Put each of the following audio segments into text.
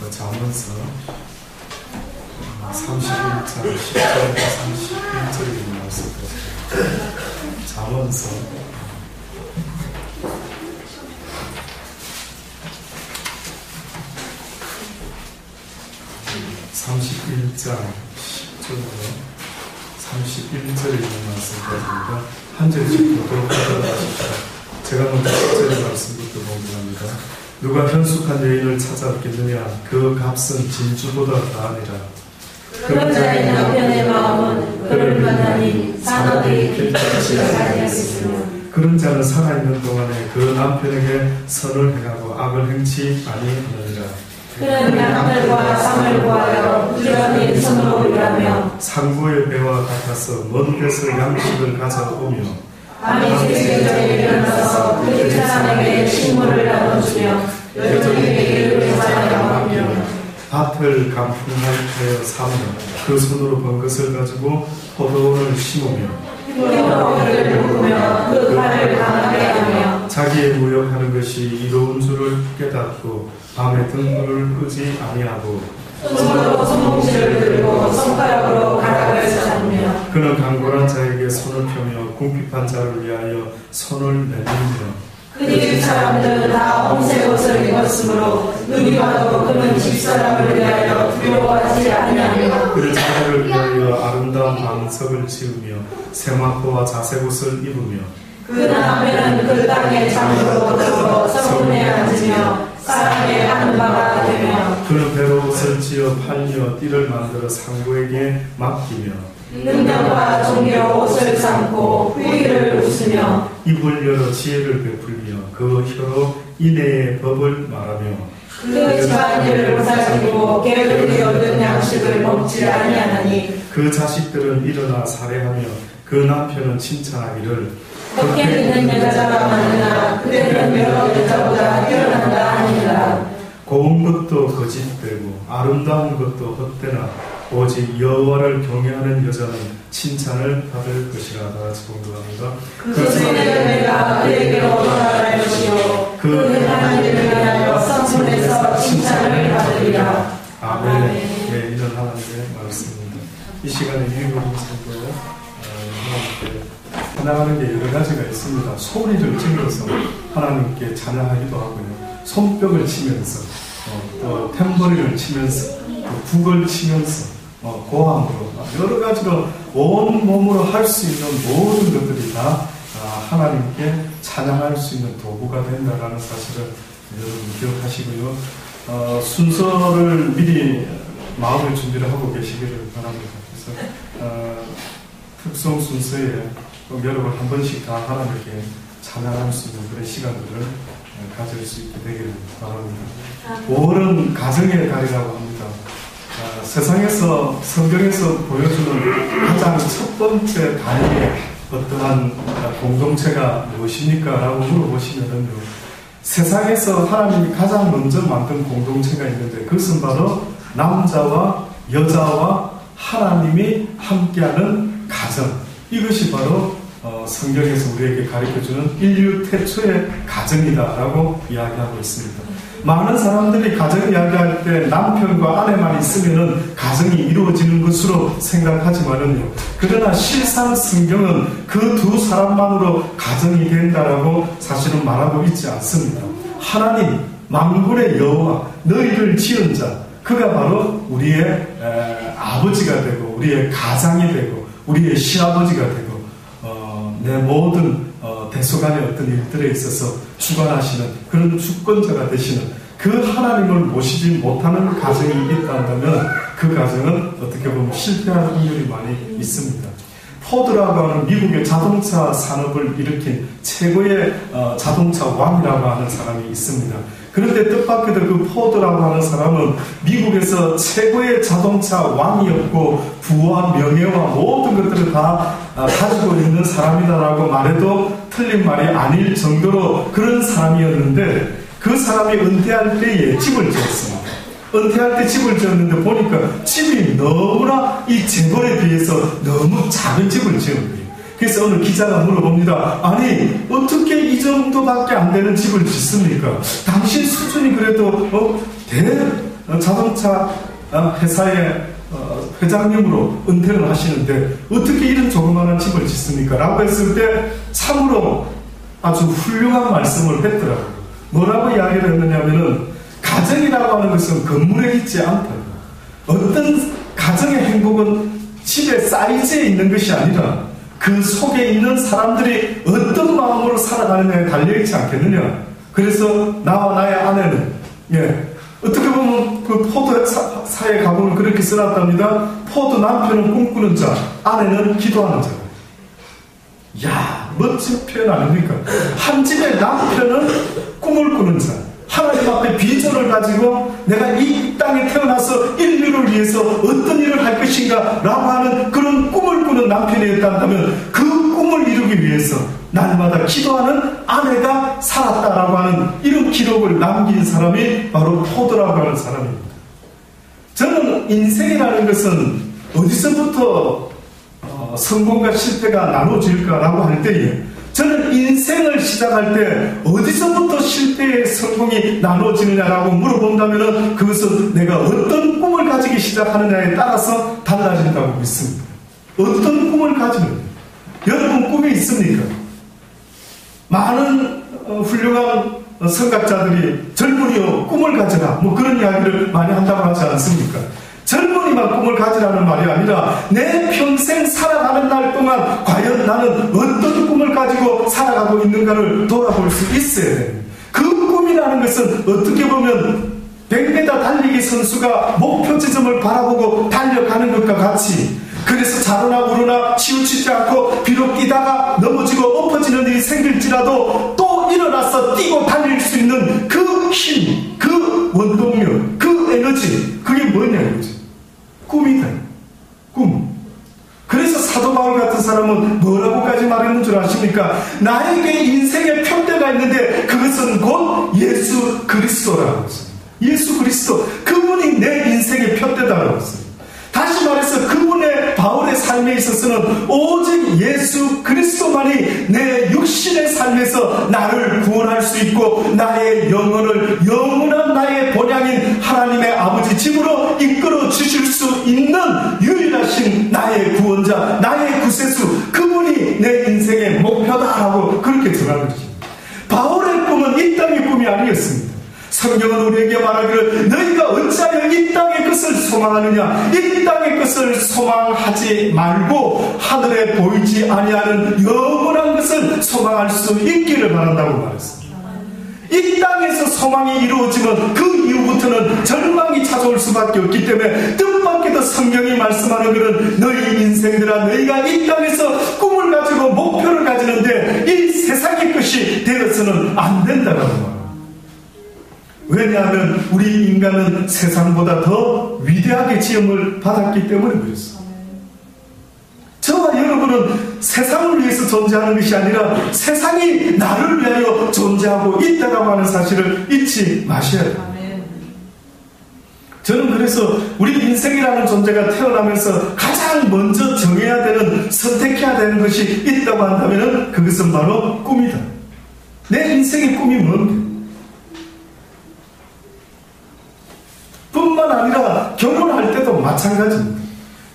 잠언서 31장 10절에서 31절에 말씀드렸습니다. 잠언서 31장 10절로 31절에 있는 말씀입니다. 한 절씩 보도록 하십시오. 제가 먼저 10절의 말씀부터 공부합니다. 누가 현숙한 여인을 찾아 얻겠느냐? 그 값은 진주보다 더하니라. 그런 자의 남편의 마음은 그를 만나니 산업이 길쭉이 아니하겠으며 그런 자는 살아있는 동안에 그 남편에게 선을 행하고 악을 행치 아니하느니라. 그는 양들과 쌈을 구하여 부지런히 손으로 일하며 상구의 배와 같아서 먼 데서 양식을 가져오며 밤이 새벽에 일어나서 그 사람에게 식물을 나눠주며 여종에게 이르게 하여 밭을 감풍하여 사며 그 손으로 번 것을 가지고 포도원을 심으며 꿀을 볶으며 그 발을 강하게 하며 자기의 무역하는 것이 이로운 줄을 깨닫고 밤에 등불을 끄지 아니하고 손으로 손뭉치를 들고 손가락으로 가락을 잡으며 그는 강건한 자에게 손을 펴며 궁핍한 자를 위하여 손을 내밀며 그 집 사람들은 다 홍색 옷을 입었으므로 눈이 봐도 그는 집사람을 위하여 두려워하지 아니하며 그를 자기를 위하여 아름다운 방석을 지으며 세마포와 자색옷을 입으며 그 남편은 그 땅의 장으로 들어 성문에 앉으며 사람의 하는 바가 되며 그는 배로 옷을 지어 팔며 띠를 만들어 상구에게 맡기며 능력과 종교 옷을 삼고 후일을 웃으며 입을 열어 지혜를 베풀며 그 혀로 인애의 법을 말하며 그 집안일을 보살피고 게으르게 얻은 양식을 먹지 아니하나니 그 자식들은 일어나 살해하며 그 남편은 칭찬하기를 겉에 있는 여자가 많으나 그대는 여러 여자보다 뛰어난다 하니라. 고운 것도 거짓되고 아름다운 것도 헛되나 오직 여호와를 경외하는 여자는 칭찬을 받을 것이라. 다 같이 공부합니다. 그 손의 내가 그에게로 돌아갈 것이요 그 행하는 일을 위하여 성문에서 칭찬을 받으리라. 아멘. 네, 이런 하나님의 말씀입니다. 이 시간에 유익을 인생도 하나님께 찬양하는 게 여러 가지가 있습니다. 소리를 질러서 하나님께 찬양하기도 하고요. 손뼉을 치면서 또 탬버린을 치면서 또 북을 치면서 고함으로 여러 가지로 온 몸으로 할 수 있는 모든 것들이 다 하나님께 찬양할 수 있는 도구가 된다라는 사실을 여러분 기억하시고요. 순서를 미리 마음의 준비를 하고 계시기를 바랍니다. 그래서 특송 순서에 여러분 한 번씩 다 하나님께 찬양할 수 있는 그런 시간들을 가질 수 있게 되기를 바랍니다. 5월은 가정의 달이라고 합니다. 세상에서 성경에서 보여주는 가장 첫 번째 단위의 어떠한 공동체가 무엇입니까? 라고 물어보시면요, 세상에서 하나님이 가장 먼저 만든 공동체가 있는데 그것은 바로 남자와 여자와 하나님이 함께하는 가정, 이것이 바로 성경에서 우리에게 가르쳐주는 인류 태초의 가정이다라고 이야기하고 있습니다. 많은 사람들이 가정 이야기할 때 남편과 아내만 있으면 가정이 이루어지는 것으로 생각하지만은요, 그러나 실상 성경은 그 두 사람만으로 가정이 된다라고 사실은 말하고 있지 않습니다. 하나님 만군의 여호와 너희를 지은 자, 그가 바로 우리의 아버지가 되고 우리의 가장이 되고 우리의 시아버지가 되고 내 모든 대소간의 어떤 일들에 있어서 주관하시는 그런 주권자가 되시는 그 하나님을 모시지 못하는 가정이 있다면 그 가정은 어떻게 보면 실패할 확률이 많이 있습니다. 포드라고 하는 미국의 자동차 산업을 일으킨 최고의 자동차 왕이라고 하는 사람이 있습니다. 그런데 뜻밖에도 그 포드라고 하는 사람은 미국에서 최고의 자동차 왕이었고 부와 명예와 모든 것들을 다 가지고 있는 사람이다라고 말해도 틀린 말이 아닐 정도로 그런 사람이었는데 그 사람이 은퇴할 때에 집을 지었습니다. 은퇴할 때 집을 지었는데 보니까 집이 너무나 이 재벌에 비해서 너무 작은 집을 지은 거예요. 그래서 어느 기자가 물어봅니다. 아니 어떻게 이 정도밖에 안 되는 집을 짓습니까? 당신 수준이 그래도 자동차 회사의 회장님으로 은퇴를 하시는데 어떻게 이런 조그마한 집을 짓습니까? 라고 했을 때 참으로 아주 훌륭한 말씀을 했더라고요. 뭐라고 이야기를 했느냐면은 가정이라고 하는 것은 건물에 있지 않다. 어떤 가정의 행복은 집의 사이즈에 있는 것이 아니라 그 속에 있는 사람들이 어떤 마음으로 살아가느냐에 달려있지 않겠느냐. 그래서 나와 나의 아내는 어떻게 보면 그 포도 사에 가보면 그렇게 써놨답니다. 포도 남편은 꿈꾸는 자, 아내는 기도하는 자. 야, 멋진 표현 아닙니까? 한 집의 남편은 꿈을 꾸는 자, 하나님 앞에 비전을 가지고 내가 이 땅에 태어나서 인류를 위해서 어떤 일을 할 것인가 라고 하는 그런 꿈을 꾸는 남편이었다면 그 꿈을 이루기 위해서 날마다 기도하는 아내가 살았다라고 하는 이런 기록을 남긴 사람이 바로 포도라고 하는 사람입니다. 저는 인생이라는 것은 어디서부터 성공과 실패가 나눠질까라고 할 때에 저는 인생을 시작할 때 어디서부터 실패의 성공이 나눠지느냐라고 물어본다면 그것은 내가 어떤 꿈을 가지기 시작하느냐에 따라서 달라진다고 믿습니다. 어떤 꿈을 가지느냐. 여러분 꿈이 있습니까? 많은 훌륭한 성각자들이 젊은이여 꿈을 가져라 뭐 그런 이야기를 많이 한다고 하지 않습니까? 젊은이만 꿈을 가지라는 말이 아니라 내 평생 살아가는 날 동안 과연 나는 어떤 꿈을 가지고 살아가고 있는가를 돌아볼 수 있어야 돼요. 그 꿈이라는 것은 어떻게 보면 100m 달리기 선수가 목표 지점을 바라보고 달려가는 것과 같이 그래서 자르나 우르나 치우치지 않고 비록 뛰다가 넘어지고 엎어지는 일이 생길지라도 또 일어나서 뛰고 달릴 수 있는 그 힘, 그 원동력, 그 에너지 그게 뭐냐 이거지. 꿈이다. 꿈. 그래서 사도 바울 같은 사람은 뭐라고까지 말했는 줄 아십니까? 나에게 인생의 편대가 있는데 그것은 곧 예수 그리스도라고 했습니다. 예수 그리스도. 그분이 내 인생의 편대다라고 했습니다. 다시 말해서 그분의 바울의 삶에 있어서는 오직 예수 그리스도만이 내 육신의 삶에서 나를 구원할 수 있고 나의 영혼을 영원한 나의 본향인 하나님의 아버지 집으로 이끌어 주실 수 있는 유일하신 나의 구원자, 나의 구세주, 그분이 내 인생의 목표다라고 그렇게 전하는 것입니다. 바울의 꿈은 이 땅의 꿈이 아니었습니다. 성경은 우리에게 말하기를 너희가 어찌하여 이 땅의 것을 소망하느냐. 이 땅의 것을 소망하지 말고 하늘에 보이지 아니하는 영원한 것을 소망할 수 있기를 바란다고 말했습니다. 이 땅에서 소망이 이루어지면 그 이후부터는 절망이 찾아올 수밖에 없기 때문에 뜻밖에도 성경이 말씀하는 것은 너희 인생들아 너희가 이 땅에서 꿈을 가지고 목표를 가지는데 이 세상의 것이 되어서는 안 된다고 말합니다. 왜냐하면 우리 인간은 세상보다 더 위대하게 지음을 받았기 때문에 그렇습니다. 저와 여러분은 세상을 위해서 존재하는 것이 아니라 세상이 나를 위하여 존재하고 있다고 하는 사실을 잊지 마셔야 돼요. 저는 그래서 우리 인생이라는 존재가 태어나면서 가장 먼저 정해야 되는, 선택해야 되는 것이 있다고 한다면 그것은 바로 꿈이다. 내 인생의 꿈이 뭔가? 뿐만 아니라 결혼할 때도 마찬가지입니다.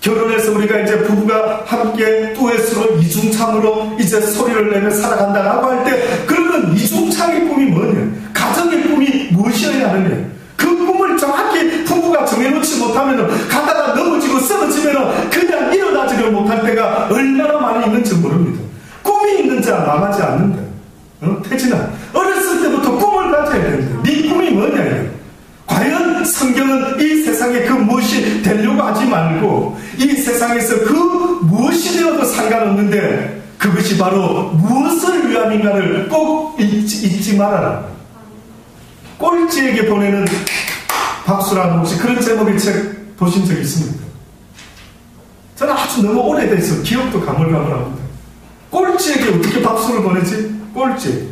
결혼해서 우리가 이제 부부가 함께 듀엣으로 이중창으로 이제 소리를 내며 살아간다라고 할 때 그러면 이중창의 꿈이 뭐냐? 가정의 꿈이 무엇이어야 하느냐? 그 꿈을 정확히 부부가 정해놓지 못하면 가다가 넘어지고 쓰러지면 그냥 일어나지를 못할 때가 얼마나 많이 있는지 모릅니다. 꿈이 있는 자 망하지 않는다. 태진아, 어렸을 때부터 꿈을 가져야 된다. 네 꿈이 뭐냐? 과연 성경은 이 세상에 그 무엇이 되려고 하지 말고 이 세상에서 그 무엇이 되어도 상관없는데 그것이 바로 무엇을 위함인가를 꼭 잊지 말아라. 꼴찌에게 보내는 박수라는 혹시 그런 제목의 책 보신 적 있습니까? 저는 아주 너무 오래돼서 기억도 가물가물합니다. 꼴찌에게 어떻게 박수를 보내지? 꼴찌.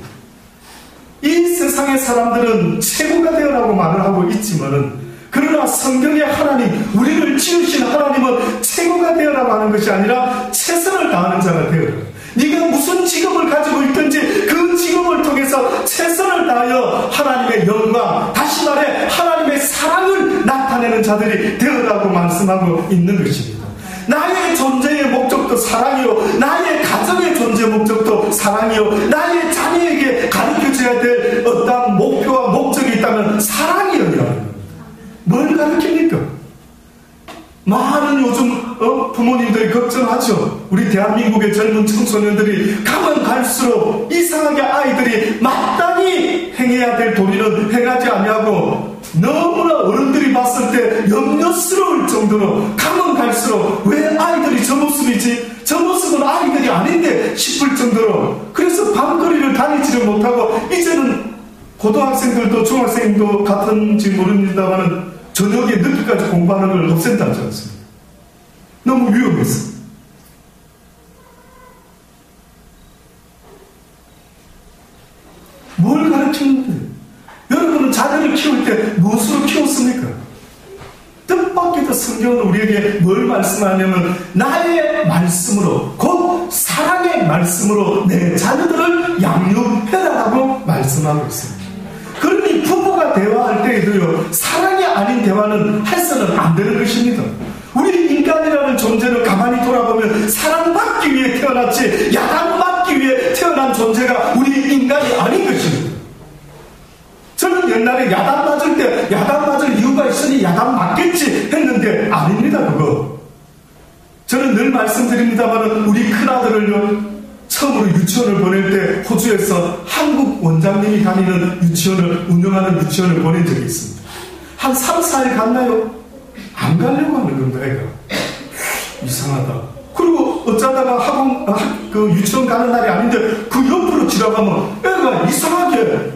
이 세상의 사람들은 최고가 되어라고 말을 하고 있지만은 그러나 성경의 하나님, 우리를 지으신 하나님은 최고가 되어라고 하는 것이 아니라 최선을 다하는 자가 되어라. 네가 무슨 직업을 가지고 있든지 그 직업을 통해서 최선을 다하여 하나님의 영광, 다시 말해 하나님의 사랑을 나타내는 자들이 되어라고 말씀하고 있는 것입니다. 나의 존재의 목적도 사랑이요, 나의 가정의 존재 목적도 사랑이요, 나의 자녀에게 가르쳐줘야 될 어떠한 목표와 목적이 있다면 사랑이어야 합니다. 뭘 가르칩니까? 많은 요즘 부모님들이 걱정하죠. 우리 대한민국의 젊은 청소년들이 가면 갈수록 이상하게 아이들이 마땅히 행해야 될 도리는 행하지 아니하고 너무나 어른들이 봤을 때 염려스러울 정도로 가면 갈수록 왜 아이들이 저 모습이지? 저 모습은 아이들이 아닌데 싶을 정도로, 그래서 밤거리를 다니지를 못하고 이제는 고등학생들도 중학생도 같은지 모릅니다만 저녁에 늦게까지 공부하는 걸 없앤다지 않습니까? 너무 위험했어. 뭘 가르치는데? 여러분은 자녀를 키울 때 무엇으로 키웠습니까? 뜻밖에도 성경은 우리에게 뭘 말씀하냐면 나의 말씀으로, 곧 사랑의 말씀으로 내 자녀들을 양육해라라고 말씀하고 있습니다. 그러니 부부가 대화할 때에도요, 사랑이 아닌 대화는 해서는 안 되는 것입니다. 우리 인간이라는 존재는 가만히 돌아보면 사랑받기 위해 태어났지 야단받기 위해 태어난 존재가 우리 인간이 아닌 것입니다. 저는 옛날에 야단 맞을 때 야단 맞을 이유가 있으니 야단 맞겠지 했는데 아닙니다. 그거 저는 늘 말씀드립니다만 우리 큰아들을요, 처음으로 유치원을 보낼 때 호주에서 한국 원장님이 다니는 유치원을 운영하는 유치원을 보낸 적이 있습니다. 한 3, 4일 갔나요? 안 가려고 하는 겁니다. 애가 이상하다. 그리고 어쩌다가 그 유치원 가는 날이 아닌데 그 옆으로 지나가면 애가 이상하게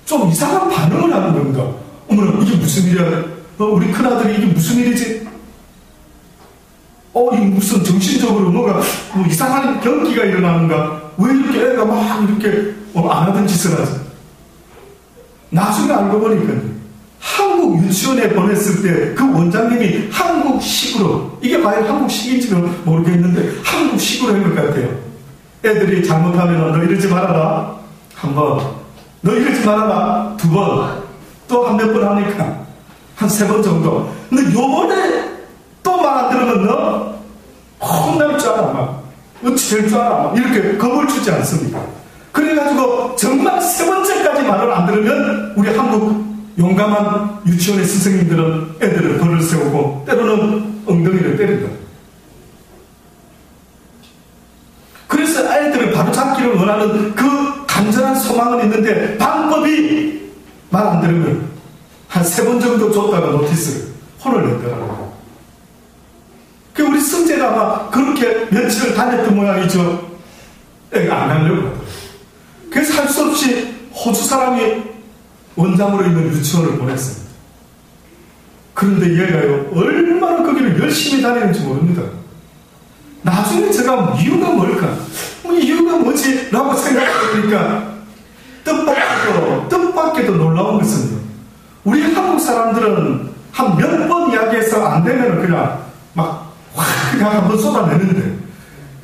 좀 이상한 반응을 하는 겁니다. 어머나 이게 무슨 일이야? 우리 큰아들이 이게 무슨 일이지? 이 무슨 정신적으로 뭐가 이상한 경기가 일어나는가? 왜 이렇게 애가 막 이렇게 안 하던 짓을 하지? 나중에 알고 보니까 한국 유치원에 보냈을 때 그 원장님이 한국식으로, 이게 과연 한국식인지는 모르겠는데 한국식으로 한 것 같아요. 애들이 잘못하면 너 이러지 말아라. 한 번. 너 이러지 말아라. 2번. 또 한 몇 번 하니까 한 3번 정도. 근데 요번에 또 말 안 들으면 너 혼날 줄 알아. 막 어찌 될 줄 알아. 막 이렇게 겁을 주지 않습니까? 그래가지고 정말 3번째까지 말을 안 들으면 우리 한국 용감한 유치원의 선생님들은 애들을 벌을 세우고 때로는 엉덩이를 때린다. 그래서 애들을 바로잡기를 원하는 그 간절한 소망은 있는데 방법이 말 안 들으면 한 3번 정도 줬다가 노티스를 혼을 냈더라고요. 우리 승재가 아마 그렇게 며칠을 다녔던 모양이죠. 애가 안 가려고 하더라고요. 그래서 할 수 없이 호주 사람이 원장으로 있는 유치원을 보냈습니다. 그런데 얘가요, 얼마나 거기를 열심히 다니는지 모릅니다. 나중에 제가 이유가 뭘까? 이유가 뭐지? 라고 생각해보니까 뜻밖에도 놀라운 것은요, 우리 한국 사람들은 한 몇 번 이야기해서 안 되면 그냥 그냥 한번 쏟아내는데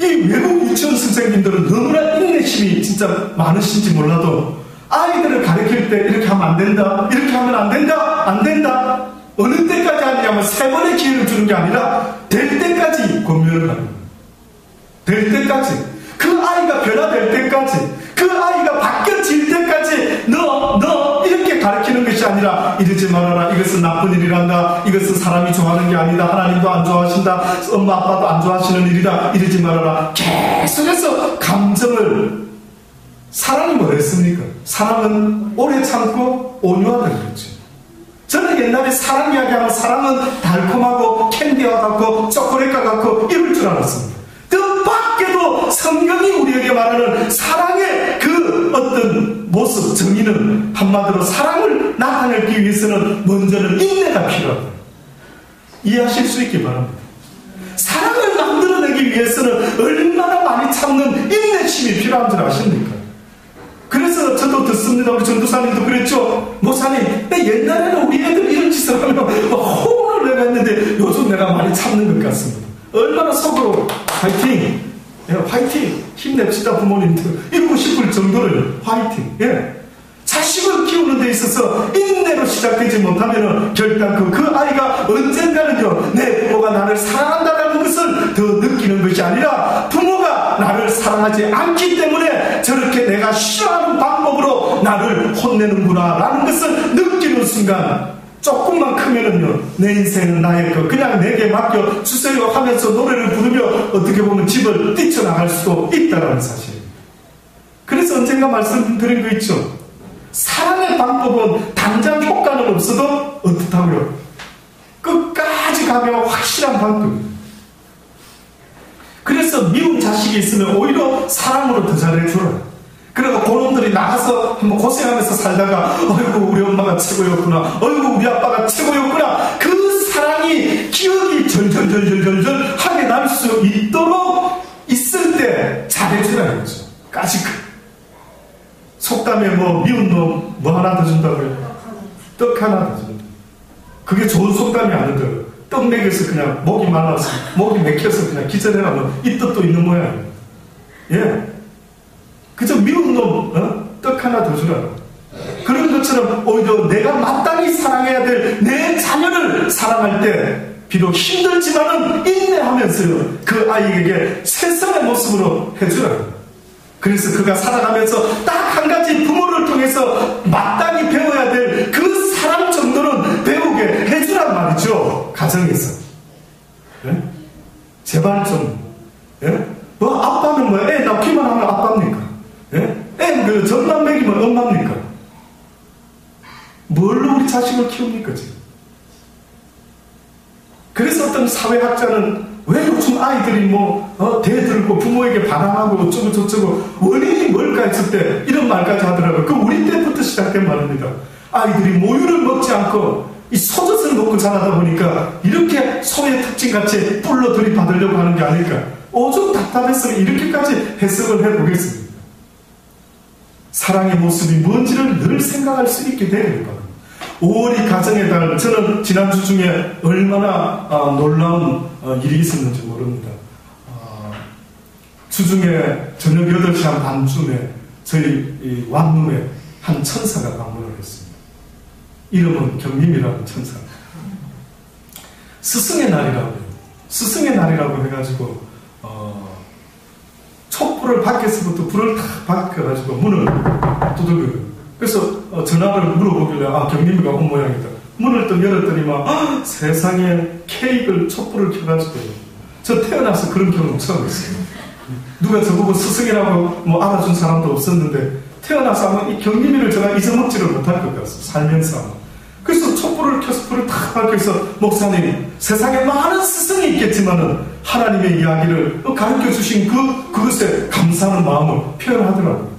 이 외국 유치원 선생님들은 너무나 인내심이 진짜 많으신지 몰라도 아이들을 가르칠 때 이렇게 하면 안 된다, 이렇게 하면 안 된다, 안 된다, 어느 때까지 하냐면 3번의 기회를 주는 게 아니라 될 때까지 권면을 하는 거예요. 될 때까지, 그 아이가 변화될 때까지, 그 아이가 바뀌어질 때까지 너 이렇게 가르치는 것이 아니라 이러지 말아라, 이것은 나쁜 일이란다, 이것은 사람이 좋아하는 게 아니다, 하나님도 안 좋아하신다, 엄마 아빠도 안 좋아하시는 일이다, 이러지 말아라. 계속해서 감정을, 사랑이 뭐랬습니까? 사랑은 오래 참고 온유하다는 거죠. 저는 옛날에 사랑 이야기하면 사랑은 달콤하고 캔디와 같고 초콜릿과 같고 이럴 줄 알았습니다. 뜻밖에도 성경이 우리에게 말하는 사랑의 그 어떤 모습, 정의는 한마디로 사랑을 나타내기 위해서는 먼저는 인내가 필요하다. 이해하실 수 있기 바랍니다. 사랑을 만들어내기 위해서는 얼마나 많이 참는 인내심이 필요한 줄 아십니까? 그래서 저도 듣습니다. 우리 전도사님도 그랬죠. 목사님, 옛날에는 우리 애들 이런 짓을 하면 호응을 내가 했는데 요즘 내가 많이 참는 것 같습니다. 얼마나 속으로 파이팅! 예, 화이팅! 힘냅시다, 부모님들. 이러고 싶을 정도로 화이팅. 예. 자식을 키우는 데 있어서 인내로 시작되지 못하면 결단 그 아이가 언젠가는요, 내 부모가 나를 사랑한다는 것을 더 느끼는 것이 아니라 부모가 나를 사랑하지 않기 때문에 저렇게 내가 싫어하는 방법으로 나를 혼내는구나 라는 것을 느끼는 순간 조금만 크면은요, 내 인생은 나의 것, 그냥 내게 맡겨 주세요 하면서 노래를 부르며 어떻게 보면 집을 뛰쳐나갈 수도 있다는 사실. 그래서 언젠가 말씀드린 거 있죠. 사랑의 방법은 당장 효과는 없어도 어떻다고요? 끝까지 가면 확실한 방법이에요. 그래서 미운 자식이 있으면 오히려 사랑으로 더 잘해줘요. 그리고 그놈들이 나가서 한번 고생하면서 살다가 어이구 우리 엄마가 최고였구나, 어이구 우리 아빠가 최고였구나, 그 사랑이 기억이 절절절절절절 하게 날 수 있도록 있을 때 잘해주라는 거죠. 까짓거. 속담에 뭐 미운 놈 뭐 하나 더 준다고요? 떡 하나 더 준다. 그게 좋은 속담이 아니더라고요. 떡 먹여서 그냥 목이 말라서 목이 맥혀서 그냥 기절해라면 이 뜻도 있는 모양이에요. 예. 그저 미운 놈 떡 하나 더 주라. 그런 것처럼 오히려 내가 마땅히 사랑해야 될 내 자녀를 사랑할 때 비록 힘들지만은 인내하면서요, 그 아이에게 세상의 모습으로 해주라. 그래서 그가 살아가면서 딱 한 가지 부모를 통해서 마땅히 배워야 될 그 사랑 정도는 배우게 해주란 말이죠. 가정에서. 예? 제발 좀. 예? 뭐 아빠는 뭐 애 낳기만 하면 아빠입니까? 예? 애 그 젖만 먹이면 엄마입니까? 뭘로 우리 자식을 키웁니까 지금? 그래서 어떤 사회학자는 왜 요즘 아이들이 대들고 부모에게 반항하고 어쩌고 저쩌고 원인이 뭘까 했을 때 이런 말까지 하더라고요. 그 우리 때부터 시작된 말입니다. 아이들이 모유를 먹지 않고 이 소젖을 먹고 자라다 보니까 이렇게 소의 특징같이 뿔로 들이받으려고 하는 게 아닐까. 오죽 답답했으면 이렇게까지 해석을 해보겠습니다. 사랑의 모습이 뭔지를 늘 생각할 수 있게 되는 겁니다. 5월이 가정의 달, 저는 지난주 중에 얼마나 놀라운 일이 있었는지 모릅니다. 주중에 저녁 8시 한 반쯤에 저희 완룸에 한 천사가 방문을 했습니다. 이름은 경림이라는 천사. 스승의 날이라고요. 스승의 날이라고 해가지고 촛불을 밖에서부터 불을 탁 밝혀가지고 문을 두들겨요. 그래서 전화를 물어보길래 경림이가 온 모양이다. 문을 또 열었더니만 세상에 케이크를 촛불을 켜가지고 저 태어나서 그런 경험 처음 했어요. 누가 저보고 스승이라고 알아준 사람도 없었는데 태어나서 아마 이 경림이를 제가 잊어먹지를 못할 것 같아요. 살면서 아마. 그래서 촛불을 켜서 불을 탁 밝혀서 목사님, 세상에 많은 스승이 있겠지만은 하나님의 이야기를 가르쳐 주신 그것에 감사하는 마음을 표현하더라고요.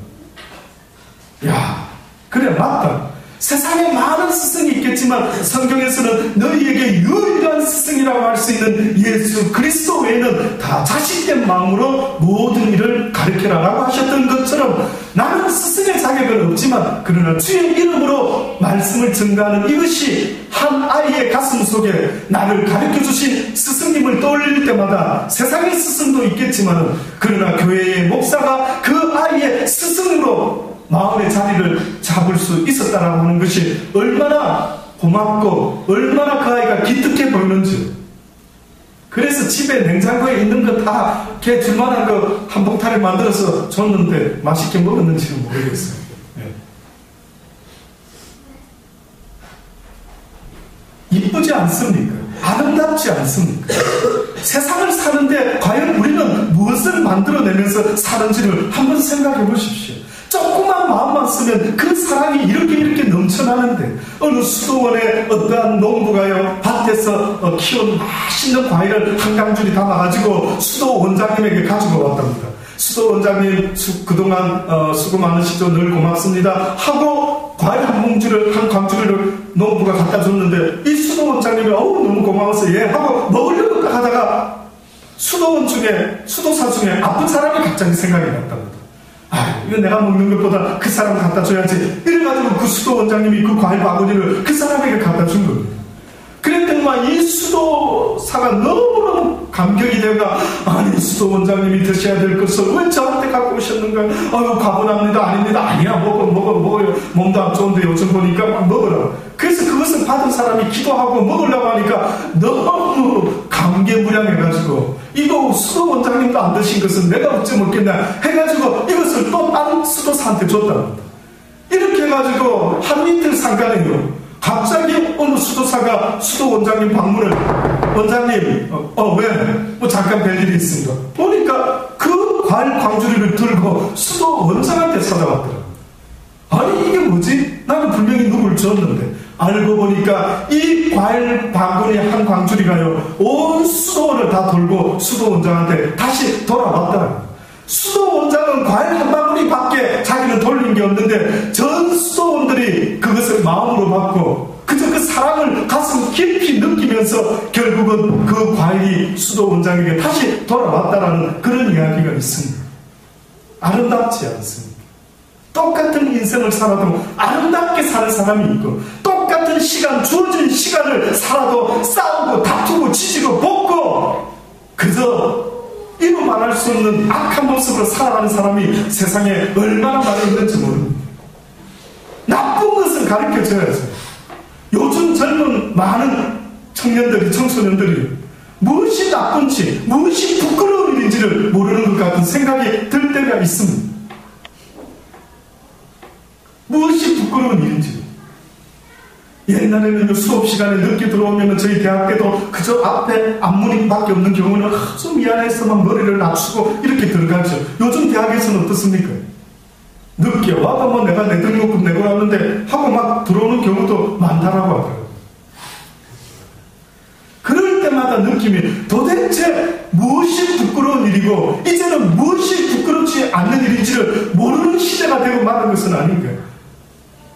야, 그래 맞다. 세상에 많은 스승이 있겠지만 성경에서는 너희에게 유일한 스승이라고 할 수 있는 예수 그리스도 외에는 다 자식된 마음으로 모든 일을 가르쳐라라고 하셨던 것처럼 나는 스승의 자격은 없지만 그러나 주의 이름으로 말씀을 전가하는 이것이 한 아이의 가슴 속에 나를 가르쳐주신 스승님을 떠올릴 때마다 세상의 스승도 있겠지만 그러나 교회의 목사가 그 아이의 스승으로 마음의 자리를 잡을 수 있었다라고 하는 것이 얼마나 고맙고 얼마나 그 아이가 기특해 보이는지. 그래서 집에 냉장고에 있는 거 다 걔 줄만한 거 한 봉타를 만들어서 줬는데 맛있게 먹었는지는 모르겠어요. 네. 이쁘지 않습니까? 아름답지 않습니까? 세상을 사는데 과연 우리는 무엇을 만들어내면서 사는지를 한번 생각해 보십시오. 조그만 마음만 쓰면 그 사랑이 이렇게 넘쳐나는데 어느 수도원에 어떠한 농부가요 밭에서 키운 맛있는 과일을 한 강줄이 담아가지고 수도 원장님에게 가지고 왔답니다. 수도 원장님 그동안 수고 많으시죠. 늘 고맙습니다 하고 과일 한 광주리를 농부가 갖다 줬는데 이 수도 원장님이 너무 고마워서 예 하고 먹으려고 하다가 수도사 중에 아픈 사람이 갑자기 생각이 났답니다. 이거 내가 먹는 것보다 그 사람 갖다 줘야지. 이래가지고 그 수도 원장님이 그 과일 바구니를 그 사람에게 갖다 준 겁니다. 그랬더니만 이 수도사가 너무너무 감격이 되가, 아니 수도 원장님이 드셔야 될 것을 왜 저한테 갖고 오셨는가? 아유 과분합니다. 아닙니다. 아니야, 먹어요. 몸도 안 좋은데 요즘 보니까 막 먹으라. 그래서 그것을 받은 사람이 기도하고 먹으려고 하니까 너무 감개무량해가지고, 이거 수도 원장님도 안 드신 것은 내가 어찌 먹겠나 해가지고 이것을 또 다른 수도사한테 줬답니다. 이렇게 해가지고 한 이틀 상간에요, 갑자기 어느 수도사가 수도 원장님 방문을, 원장님 왜? 뭐 잠깐 뵐 일이 있습니다. 보니까 그 과일 광주리를 들고 수도 원장한테 찾아왔더라고요. 아니 이게 뭐지? 나는 분명히 누굴 줬는데, 알고 보니까 이 과일 바구니 한 광주리가요 온 수도원을 다 돌고 수도 원장한테 다시 돌아왔더라고요. 수도 원장은 과일 한 바구니 밖에 자기는 돌린 게 없는데 전 수도원들이 그것을 마음으로 받고 그저 그 사랑을 가슴 깊이 느끼면서 결국은 그 과일이 수도 원장에게 다시 돌아왔다라는 그런 이야기가 있습니다. 아름답지 않습니까? 똑같은 인생을 살아도 아름답게 사는 사람이 있고, 똑같은 시간, 주어진 시간을 살아도 싸우고 다투고 지지고 볶고 그저 이루 말할 수 없는 악한 모습으로 살아가는 사람이 세상에 얼마나 많이 있는지 모릅니다. 나쁜 것은 가르쳐줘야죠. 요즘 젊은 많은 청년들이, 청소년들이 무엇이 나쁜지, 무엇이 부끄러운 일인지를 모르는 것 같은 생각이 들 때가 있습니다. 무엇이 부끄러운 일인지. 옛날에는 수업 시간에 늦게 들어오면 저희 대학 때도 그저 앞에 앞문밖에 없는 경우는 아주 미안해서만 머리를 낮추고 이렇게 들어가죠. 요즘 대학에서는 어떻습니까? 늦게 와도 뭐 내가 내 등록금 내고 왔는데 하고 막 들어오는 경우도 많다라고 하더라고요. 그럴 때마다 느낌이 도대체 무엇이 부끄러운 일이고 이제는 무엇이 부끄럽지 않는 일인지를 모르는 시대가 되고 마는 것은 아닌가요?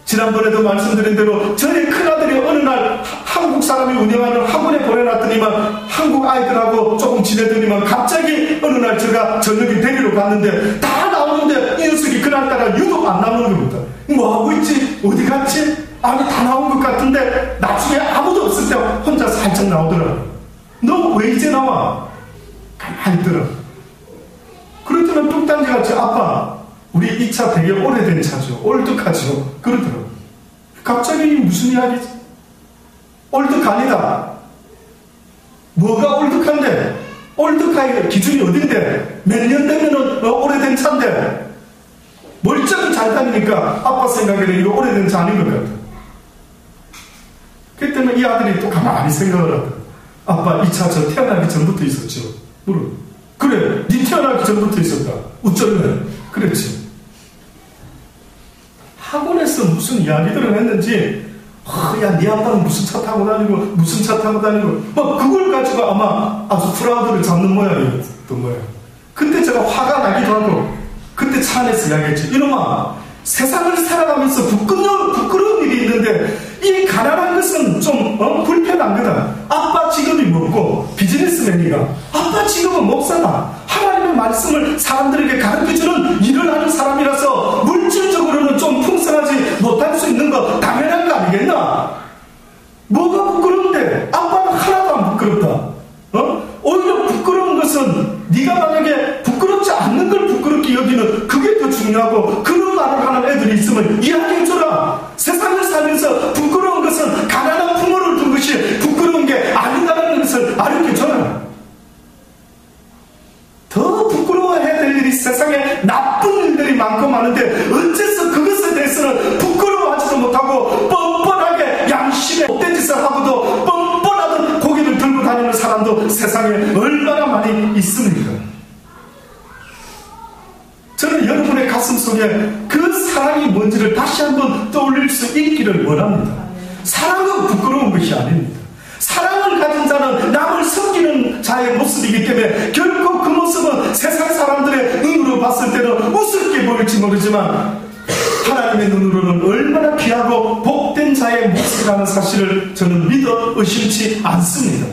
지난번에도 말씀드린 대로 저희 큰아들이 어느 날 한국 사람이 운영하는 학원에 보내놨더니만 한국 아이들하고 조금 지내더니만 갑자기 어느 날 제가 저녁에 데리러 갔는데 다 나오는데 이 녀석이 그날따라 유독 안 나오는 겁니다. 뭐하고 있지? 어디 갔지? 아니 다 나온 것 같은데 나중에 아무도 없을 때 혼자 살짝 나오더라고요. 너 왜 이제 나와? 가만히 있더라. 그랬더니 뚝딱지같이 아빠 우리 이 차 되게 오래된 차죠. 올드카죠. 그러더라고요. 갑자기 무슨 이야기지? 올드카니다. 뭐가 올드카인데? 올드카의 기준이 어딘데? 몇 년 되면은 오래된 차인데? 멀쩡히 잘 다니니까 아빠 생각에는 이거 오래된 차 아닌 것 같아. 그 때문에 이 아들이 또 가만히 생각을 하더라고요. 아빠 이 차 저 태어나기 전부터 있었죠. 물어. 그래, 니 태어나기 전부터 있었다. 어쩌면 그랬지. 학원에서 무슨 이야기들을 했는지, 야, 네 아빠는 무슨 차 타고 다니고, 무슨 차 타고 다니고, 막 그걸 가지고 아마 아주 프라우드를 잡는 모양이었던 거예요. 그때 제가 화가 나기도 하고, 그때 차 안에서 이야기했죠. 이놈아, 세상을 살아가면서 부끄러운 일이 있는데, 이 가난한 것은 좀 불편한 거다. 아빠 직업이 뭐고, 비즈니스맨이가, 아빠 직업은 목사다. 하나님의 말씀을 사람들에게 가르쳐주는 일을 하는 사람이라서 물질적으로는 좀 풍성하지 못할 수 있는 거 당연한 거 아니겠나? 뭐가 부끄러운데? 아빠는 하나도 안 부끄럽다. 오히려 부끄러운 것은 네가 만약에 부끄럽지 않는 걸 부끄럽게 여기는 그게 더 중요하고, 그런 말을 하는 애들이 있으면 이야기해줘라. 세상을 살면서 부끄러운 것은 가난한 부모를 둔 것이 부끄러운 게 아니다라는 것을 알려줘라. 더 부끄러워해야 될 일이 세상에 나쁜 일들이 많고 많은데 어째서 그것에 대해서는 부끄러워하지도 못하고 뻔뻔하게 양심에 못된 짓을 하고도 뻔뻔하던 고개를 들고 다니는 사람도 세상에 얼마나 많이 있습니까? 저는 여러분의 가슴 속에 그 사랑이 뭔지를 다시 한번 떠올릴 수 있기를 원합니다. 사랑은 부끄러운 것이 아닙니다. 사랑을 가진 자는 남을 섬기는 자의 모습이기 때문에 결코 그 모습은 세상 사람들의 눈으로 봤을 때는 우습게 보일지 모르지만 하나님의 눈으로는 얼마나 귀하고 복된 자의 모습이라는 사실을 저는 믿어 의심치 않습니다.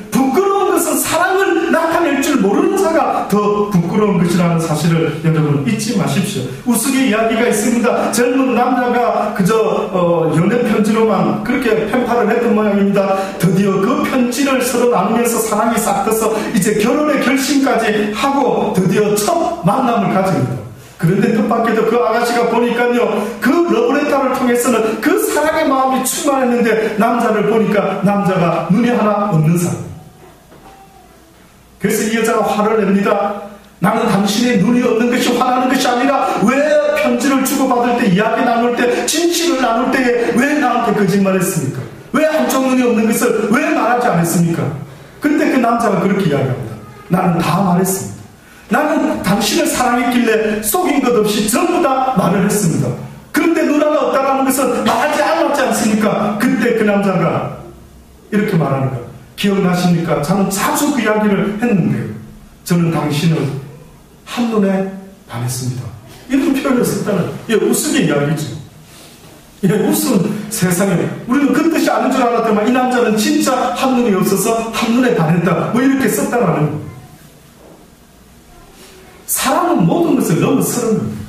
부끄러운 것은 사랑을 나타낼 줄 모르는 자가 더 부끄러운 것이라는 사실을 여러분 잊지 마십시오. 우스갯 이야기가 있습니다. 젊은 남자가 그저 연애 편지로만 그렇게 펜팔을 했던 모양입니다. 드디어 그 편지를 서로 나누면서 사랑이 싹 트서 이제 결혼의 결심까지 하고 드디어 첫 만남을 가집니다. 그런데 뜻밖에도 그 아가씨가 보니까요, 그 러브레터를 통해서는 그 사랑의 마음이 충만했는데 남자를 보니까 남자가 눈이 하나 없는 사람. 그래서 이 여자가 화를 냅니다. 나는 당신의 눈이 없는 것이 화나는 것이 아니라 왜 편지를 주고받을 때, 이야기 나눌 때, 진실을 나눌 때에 왜 나한테 거짓말했습니까? 왜 한쪽 눈이 없는 것을 왜 말하지 않았습니까? 근데 그 남자가 그렇게 이야기합니다. 나는 다 말했습니다. 나는 당신을 사랑했길래 속인 것 없이 전부 다 말을 했습니다. 그런데 눈 하나 없다는 것은 말하지 않았지 않습니까? 그때 그 남자가 이렇게 말하는 거예요. 기억나십니까? 저는 자주 그 이야기를 했는데요. 저는 당신을 한눈에 반했습니다. 이런 표현을 썼다는 우스갯 이야기죠. 웃음 세상에 우리는 그 뜻이 아닌 줄 알았더만 이 남자는 진짜 한눈이 없어서 한눈에 반했다. 뭐 이렇게 썼다는 거예요. 사랑은 모든 것을 넘어서는 겁니다.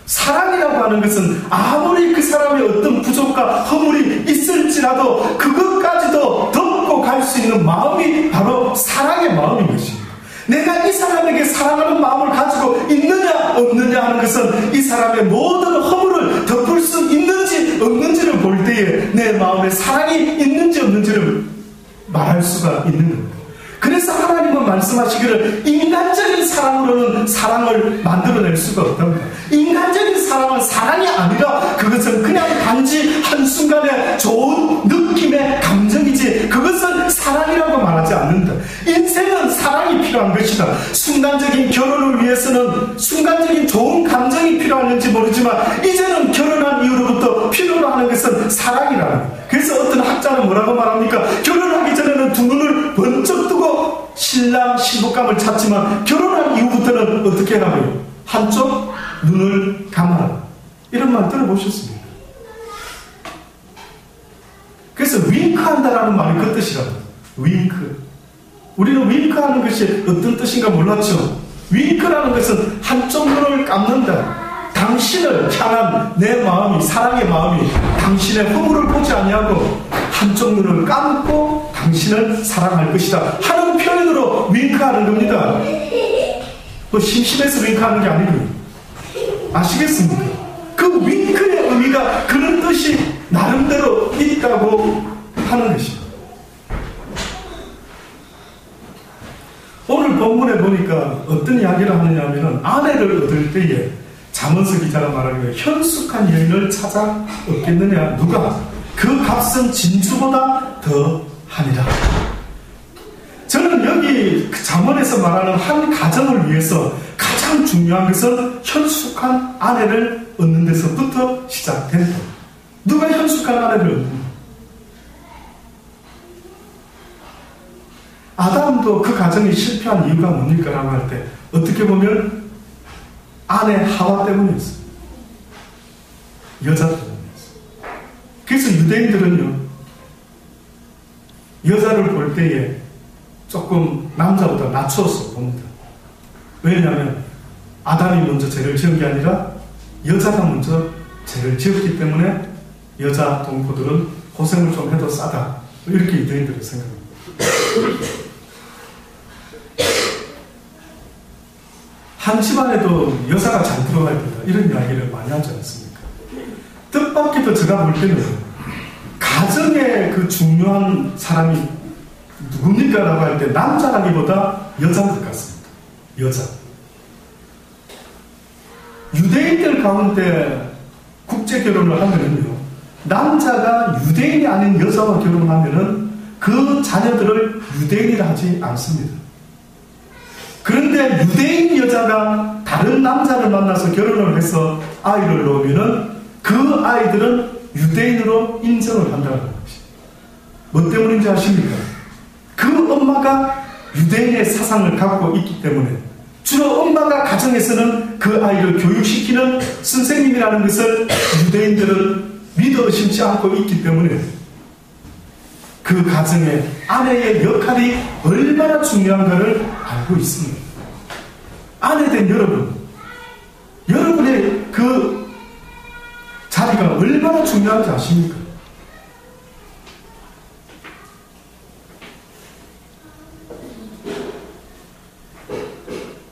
사랑이라고 하는 것은 아무리 그 사람의 어떤 부족과 허물이 있을지라도 그것까지도 덮고 갈 수 있는 마음이 바로 사랑의 마음인 것입니다. 내가 이 사람에게 사랑하는 마음을 가지고 있느냐 없느냐 하는 것은 이 사람의 모든 허물을 덮을 수 있는지 없는지를 볼 때에 내 마음에 사랑이 있는지 없는지를 말할 수가 있는 겁니다. 그래서 하나님은 말씀하시기를 인간적인 사랑으로는 사랑을 만들어낼 수가 없답니다. 인간적인 사랑은 사랑이 아니라 그것은 그냥 단지 한순간에 좋은 느낌의 감정이지 그것은 사랑이라고 말하지 않는다. 인생은 사랑이 필요한 것이다. 순간적인 결혼을 위해서는 순간적인 좋은 감정이 필요한지 모르지만 이제는 결혼한 이후로부터 필요로 하는 것은 사랑이라는 거예요. 그래서 어떤 학자는 뭐라고 말합니까? 결혼하기 전에는 두 눈을 번쩍 뜨고 신랑 신부감을 찾지만 결혼한 이후부터는 어떻게 하라고요? 한쪽 눈을 감아라. 이런 말 들어보셨습니까? 그래서 윙크한다라는 말이 그 뜻이랍니다. 윙크. 우리는 윙크하는 것이 어떤 뜻인가 몰랐죠. 윙크라는 것은 한쪽 눈을 감는다. 당신을 향한 내 마음이, 사랑의 마음이 당신의 허물을 보지 아니하고 한쪽 눈을 감고 당신을 사랑할 것이다 하는 표현으로 윙크하는 겁니다. 뭐 심심해서 윙크하는 게 아니고요. 아시겠습니까? 그 윙크의 의미가 그런 뜻이 나름대로 있다고 하는 것입니다. 오늘 본문에 보니까 어떤 이야기를 하느냐 하면 아내를 얻을 때에 잠언서 기자가 말하기를 현숙한 여인을 찾아 얻겠느냐. 누가? 그 값은 진주보다 더 하니라. 저는 여기 잠언에서 말하는 한 가정을 위해서 가장 중요한 것은 현숙한 아내를 얻는 데서부터 시작된다. 누가 현숙한 아내를 얻는가? 아담도 그 가정이 실패한 이유가 뭡니까? 라고 할 때 어떻게 보면 아내 하와 때문이었어요. 여자 때문이었어요. 그래서 유대인들은요, 여자를 볼 때에 조금 남자보다 낮춰서 봅니다. 왜냐하면 아담이 먼저 죄를 지은 게 아니라 여자가 먼저 죄를 지었기 때문에 여자 동포들은 고생을 좀 해도 싸다. 이렇게 유대인들은 생각합니다. 한 집안에도 여자가 잘 들어가야 된다. 이런 이야기를 많이 하지 않습니까? 뜻밖에도 제가 볼 때는 가정의 그 중요한 사람이 누굽니까? 라고 할 때 남자라기보다 여자인 것 같습니다. 여자. 유대인들 가운데 국제 결혼을 하면은요, 남자가 유대인이 아닌 여자와 결혼하면은 그 자녀들을 유대인이라 하지 않습니다. 그런데 유대인 여자가 다른 남자를 만나서 결혼을 해서 아이를 낳으면은 그 아이들은 유대인으로 인정을 한다는 것입니다. 뭐 때문인지 아십니까? 그 엄마가 유대인의 사상을 갖고 있기 때문에 주로 엄마가 가정에서는 그 아이를 교육시키는 선생님이라는 것을 유대인들은 믿어 의심치 않고 있기 때문에 그 가정에 아내의 역할이 얼마나 중요한가를 알고 있습니다. 아내된 여러분의 그 자리가 얼마나 중요한지 아십니까?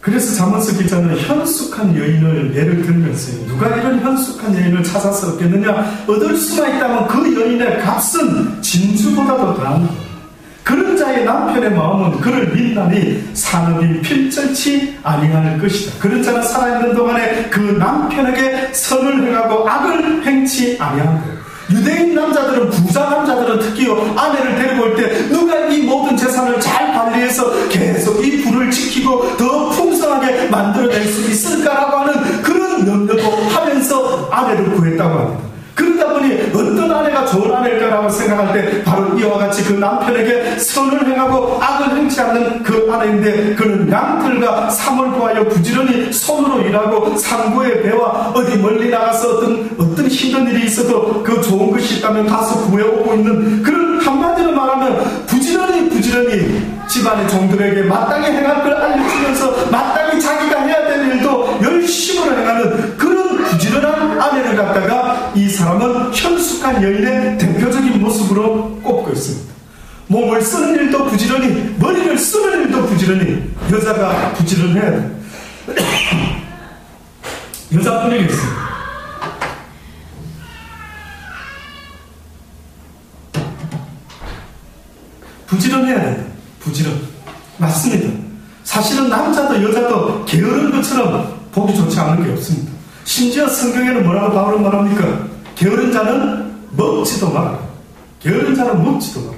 그래서 잠언서 기자는 현숙한 여인을 예를 들면서 누가 이런 현숙한 여인을 찾아서 얻겠느냐? 얻을 수만 있다면 그 여인의 값은 진주보다도 더한 것. 그런 자의 남편의 마음은 그를 믿나니 산업이 필절치 아니할 것이다. 그런 자는 살아있는 동안에 그 남편에게 선을 행하고 악을 행치 아니한다. 유대인 남자들은, 부자 남자들은 특히 아내를 데리고 올 때 누가 이 모든 재산을 잘 관리해서 계속 이 부를 지키고 더 풍성하게 만들어낼 수 있을까라고 하는 그런 염려도 하면서 아내를 구했다고 합니다. 그러다 보니 어떤 아내가 좋은 아내일까라고 생각할 때 바로 이와 같이 그 남편에게 선을 행하고 악을 행치 않는 그 아내인데, 그는 양털과 삼을 구하여 부지런히 손으로 일하고 상고의 배와 어디 멀리 나가서 어떤 힘든 일이 있어도 그 좋은 것이 있다면 가서 구해오고 있는, 그런 한마디로 말하면 부지런히 집안의 종들에게 마땅히 행할 걸 알려주면서 마땅히 자기가 해야 될 일도 열심으로 행하는 그런 부지런한 아내를 갖다가 이 사람은 현숙한 여인의 대표적인 모습으로 꼽고 있습니다. 몸을 쓰는 일도 부지런히, 머리를 쓰는 일도 부지런히. 여자가 부지런해야 돼. 여자뿐이겠습니다. 부지런해야 된다. 부지런. 맞습니다. 사실은 남자도 여자도 게으른 것처럼 보기 좋지 않은 게 없습니다. 심지어 성경에는 뭐라고 바울은 말합니까? 게으른 자는 먹지도 마라. 게으른 자는 먹지도 마라.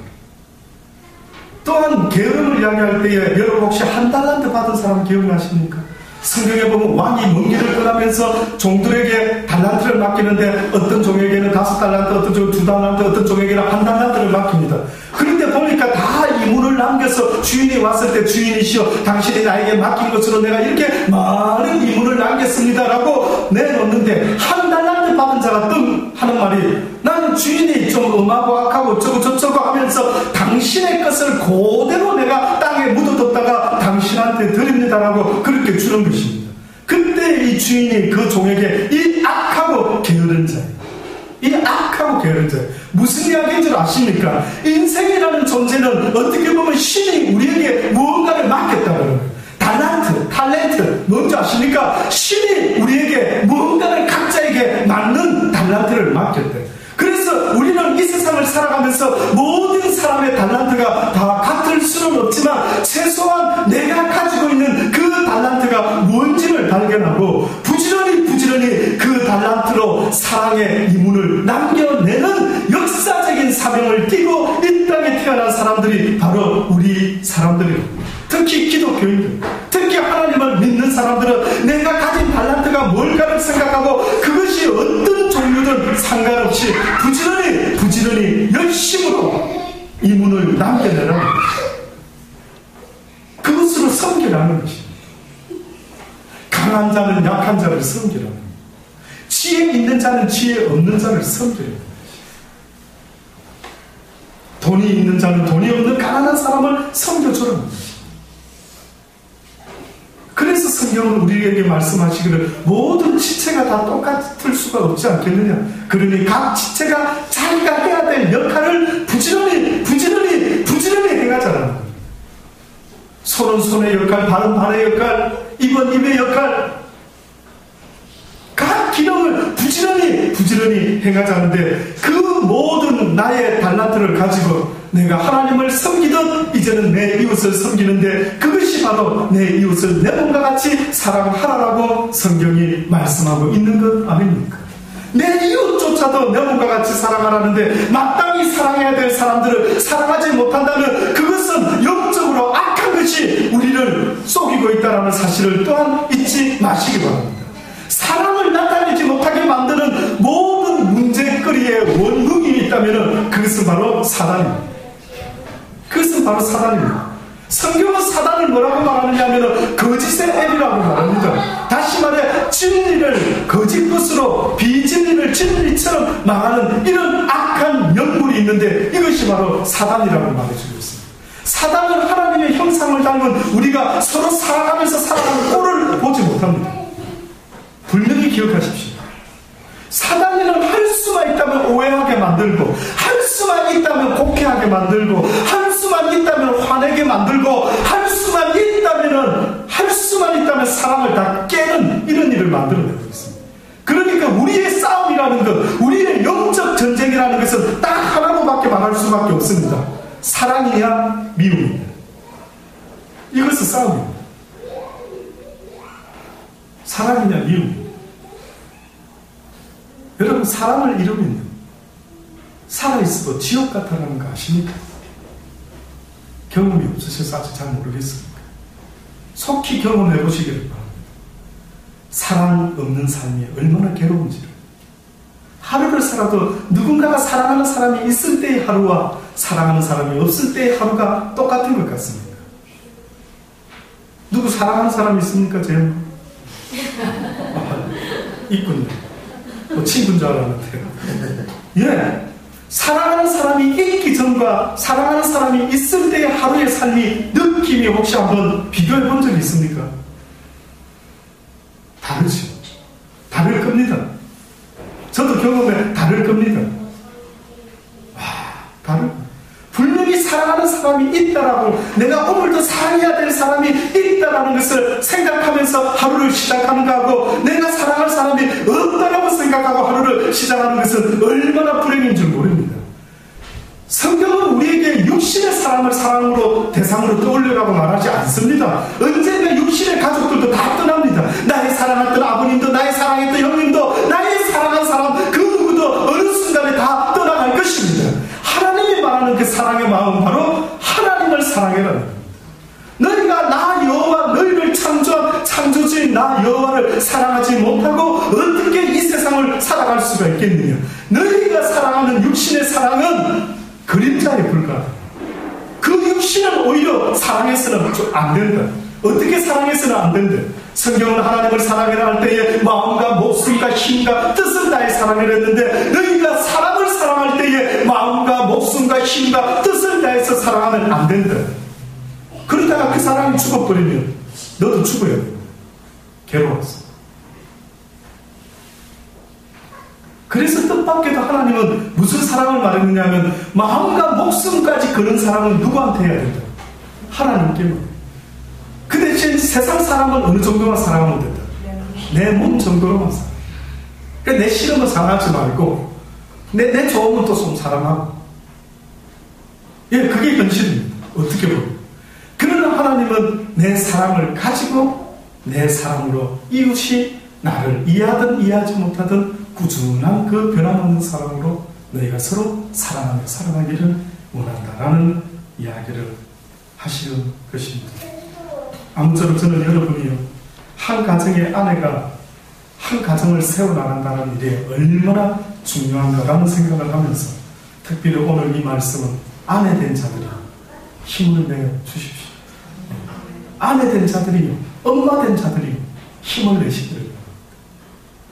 또한 게으름을 이야기할 때에 여러분 혹시 한 달란트 받은 사람 기억나십니까? 성경에 보면 왕이 먼 길을 떠나면서 종들에게 달란트를 맡기는데 어떤 종에게는 5달란트, 어떤 종에게는 2달란트, 어떤 종에게는 1달란트를 맡깁니다. 그런데 보니까 다 이문을 남겨서 주인이 왔을 때 주인이시여 당신이 나에게 맡긴 것으로 내가 이렇게 많은 이문을 남겼습니다라고 내놓는데, 1달란트 받은 자가 뜸 하는 말이, 나는 주인이 좀 엄하고 악하고 어쩌고 저쩌고 하면서 당신의 것을 그대로 내가 땅에 묻어뒀다가 당신한테 드립니다라고 그렇게 주는 것입니다. 그때 이 주인이 그 종에게 이 악하고 게으른 자예요. 이 악하고 게으른 자예요. 무슨 이야기인 줄 아십니까? 인생이라는 존재는 어떻게 보면 신이 우리에게 무언가를 맡겼다는 거예요. 탤런트, 뭔지 아십니까? 신이 우리에게 무언가를 각자에게 맞는 탤런트를 맡겼대요. 그래서 우리는 이 세상을 살아가면서 모든 사람의 탤런트가 다 같을 수는 없지만 최소한 내가 가지고 있는 그 탤런트가 뭔지를 발견하고 부지런히 그 탤런트로 사랑의 이문을 남겨내는 역사적인 사명을 띠고 이 땅에 태어난 사람들이 바로 우리 사람들입니다. 특히 기독교인들, 특히 하나님을 믿는 사람들은 내가 가진 탤런트가 뭘까를 생각하고 그것이 어떤 종류든 상관없이 부지런히 열심으로 이문을 남겨내라는 것입니다. 그것으로 섬기라는 것입니다. 강한 자는 약한 자를 섬기라는 것입니다. 지혜 있는 자는 지혜 없는 자를 섬기라는 것입니다. 돈이 있는 자는 돈이 없는 가난한 사람을 섬겨주라는 것입니다. 그래서 성경은 우리에게 말씀하시기를 모든 지체가 다 똑같을 수가 없지 않겠느냐. 그러니 각 지체가 자기가 해야 될 역할을 부지런히 행하자라는 겁니다. 손은 손의 역할, 발은 발의 역할, 입은 입의 역할, 각 기능을 부지런히 행하자는데, 그 모든 나의 탤런트를 가지고 내가 하나님을 섬기듯 이제는 내 이웃을 섬기는데, 그것이 바로 내 이웃을 내 몸과 같이 사랑하라라고 성경이 말씀하고 있는 것 아닙니까? 내 이웃조차도 내 몸과 같이 사랑하라는데 마땅히 사랑해야 될 사람들을 사랑하지 못한다면 그것은 영적으로 악한 것이 우리를 속이고 있다는 사실을 또한 잊지 마시기 바랍니다. 사랑을 나타내지 못하게 만드는 모든 문제거리의 원흉이 있다면 그것은 바로 사단입니다. 성경은 사단을 뭐라고 말하느냐 하면 거짓의 앱이라고 말합니다. 다시 말해 진리를 거짓 것으로 비진리를 진리처럼 망하는 이런 악한 한 영물이 있는데 이것이 바로 사단이라고 말해주고 있습니다. 사단은 하나님의 형상을 닮은 우리가 서로 살아가면서 살아가는 꼴을 보지 못합니다. 분명히 기억하십시오. 사단이는 할 수만 있다면 오해하게 만들고, 할 수만 있다면 곡해하게 만들고, 할 수만 있다면 화내게 만들고, 할 수만 있다면 사랑을 다 깨는 이런 일을 만들어내고 있습니다. 그러니까 우리의 싸움이라는 것, 우리의 영적 전쟁이라는 것은 딱 하나로밖에 말할 수밖에 없습니다. 사랑이냐 미움이냐. 이것은 싸움입니다. 사랑이냐 미움이냐. 여러분, 사랑을 이루면 살아있어도 지옥 같다는 거 아십니까? 경험이 없으셔서 아직 잘 모르겠습니까? 속히 경험해 보시기를 바랍니다. 사랑 없는 삶이 얼마나 괴로운지를. 하루를 살아도 누군가가 사랑하는 사람이 있을 때의 하루와 사랑하는 사람이 없을 때의 하루가 똑같은 것 같습니다. 누구 사랑하는 사람이 있습니까? 제일? 있군요. 친구인 줄 알았는데. 예. 사랑하는 사람이 있기 전과 사랑하는 사람이 있을 때의 하루의 삶이 느낌이 혹시 한번 비교해 본 적이 있습니까? 다르죠. 다를 겁니다. 저도 경험해 다를 겁니다. 분명히 사랑하는 사람이 있다라고, 내가 오늘도 사랑해야 될 사람이 있다라는 것을 생각하면서 하루를 시작하는 거하고, 내가 사랑할 사람이 없다라고 생각하고 하루를 시작하는 것은 얼마나 불행인 줄 모릅니다. 성경은 우리에게 육신의 사랑을 사랑으로 대상으로 떠올리라고 말하지 않습니다. 언젠가 육신의 가족들도 다 떠납니다. 나의 사랑했던 아버님도, 나의 사랑했던 형님도, 나의 사랑한 사람 그 누구도 어느 순간에 다 떠나갈 것입니다. 하나님이 말하는 그 사랑의 마음, 바로 하나님을 사랑해라는 겁니다. 너희가 나 여호와, 너희를 창조한 창조주인 나 여호와를 사랑하지 못하고 어떻게 이 세상을 살아갈 수가 있겠느냐. 너희가 사랑하는 육신의 사랑은 그림자에 불과하다. 그 육신은 오히려 사랑해서는 안 된다. 어떻게 사랑해서는 안 된다. 성경은 하나님을 사랑해라 할 때에 마음과 목숨과 힘과 뜻을 다해 사랑해라 했는데, 너희가 사람을 사랑할 때에 마음과 목숨과 힘과 뜻을 다해서 사랑하면 안 된다. 그러다가 그 사람이 죽어버리면 너도 죽어야 돼. 괴로웠어. 그래서 뜻밖에도 하나님은 무슨 사랑을 말했느냐 하면, 마음과 목숨까지 그런 사랑을 누구한테 해야 된다? 하나님께. 그 대신 세상 사람은 어느 정도만 사랑하면 된다. 내 몸 정도로만 사랑. 그러니까 내 싫은 거 사랑하지 말고, 내 좋은 것도 좀 사랑하고. 예, 그게 현실입니다. 어떻게 보면. 그러나 하나님은 내 사랑을 가지고 내 사랑으로 이웃이 나를 이해하든 이해하지 못하든 꾸준한 그 변함없는 사랑으로 너희가 서로 사랑하며 살아가기를 원한다라는 이야기를 하시는 것입니다. 아무쪼록 저는 여러분이요, 한 가정의 아내가 한 가정을 세워나간다는 일이 얼마나 중요한가라는 생각을 하면서, 특별히 오늘 이 말씀은 아내 된 자들이 힘을 내어 주십시오. 아내 된 자들이, 엄마 된 자들이 힘을 내시기를 바랍니다.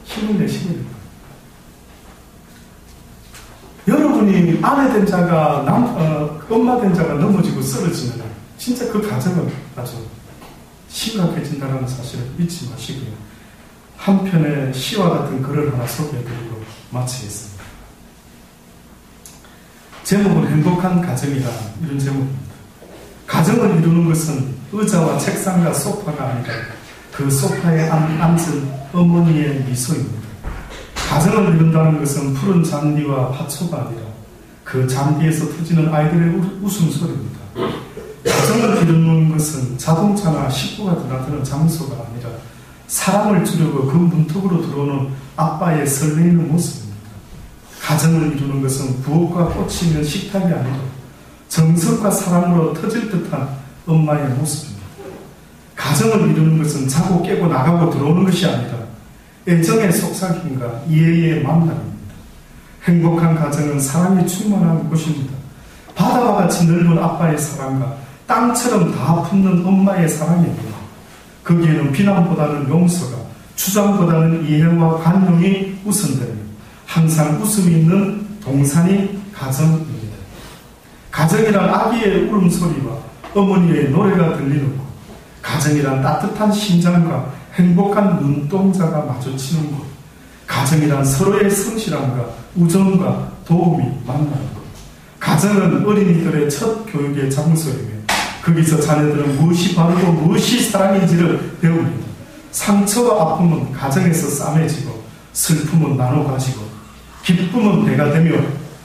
힘을 내시기를 바랍니다. 여러분이 아내 된 자가 엄마 된 자가 넘어지고 쓰러지면 진짜 그 가정은 아주 심각해진다는 사실을 잊지 마시고요. 한편의 시와 같은 글을 하나 소개해드리고 마치겠습니다. 제목은 행복한 가정이라, 이런 제목입니다. 가정을 이루는 것은 의자와 책상과 소파가 아니라 그 소파에 앉은 어머니의 미소입니다. 가정을 이룬다는 것은 푸른 잔디와 화초가 아니라 그 잔디에서 터지는 아이들의 웃음소리입니다. 가정을 이루는 것은 자동차나 식구가 드나드는 장소가 아니라 사랑을 주려고 그 문턱으로 들어오는 아빠의 설레이는 모습입니다. 가정을 이루는 것은 부엌과 꽃이 있는 식탁이 아니라 정성과 사랑으로 터질 듯한 엄마의 모습입니다. 가정을 이루는 것은 자고 깨고 나가고 들어오는 것이 아니라 애정의 속삭임과 이해의 만남입니다. 행복한 가정은 사랑이 충만한 곳입니다. 바다와 같이 넓은 아빠의 사랑과 땅처럼 다 품는 엄마의 사랑입니다. 거기에는 비난보다는 용서가, 주장보다는 이해와 관용이 우선됩니다. 항상 웃음이 있는 동산이 가정입니다. 가정이란 아기의 울음소리와 어머니의 노래가 들리는 곳, 가정이란 따뜻한 심장과 행복한 눈동자가 마주치는 곳, 가정이란 서로의 성실함과 우정과 도움이 만나는 곳, 가정은 어린이들의 첫 교육의 장소이며 거기서 자녀들은 무엇이 바르고 무엇이 사랑인지를 배웁니다. 상처와 아픔은 가정에서 싸매지고 슬픔은 나눠 가지고 기쁨은 배가 되며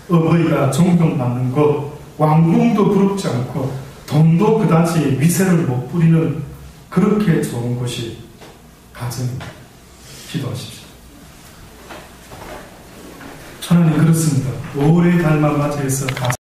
어버이가 존경받는 것, 왕궁도 부럽지 않고 돈도 그다지 위세를 못 부리는 그렇게 좋은 곳이 가정입니다. 기도하십시오. 하나님, 그렇습니다. 올해 달만 맞이해서 가정